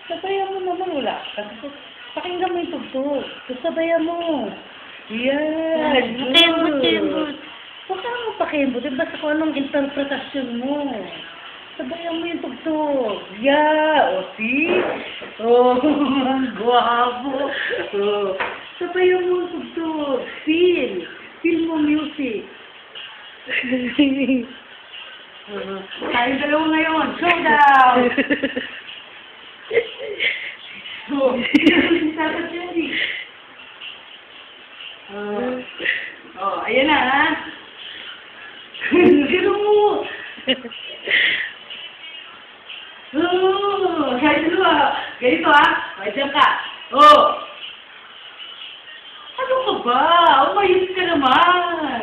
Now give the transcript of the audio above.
Sabayan mo naman, wala. Pakinggan mo yung tugtog. Sabayan mo. Yan. Butin. Huwag ka naman pakimbutin. Basta kung anong interpretasyon mo. Sabayan mo yung tugtog. Yeah. O, see? Oh, ang guwapo. Oh. Sabayan mo yung tugtog. Feel. Feel mo music. Tayong dalawa ngayon. Showdown! Oh, si Tata Jerry. Ayan na, ha? Gano mo? Kahit dalawa. Ganito, ha? Diyan ka. Ano ka ba? Umayos ka naman.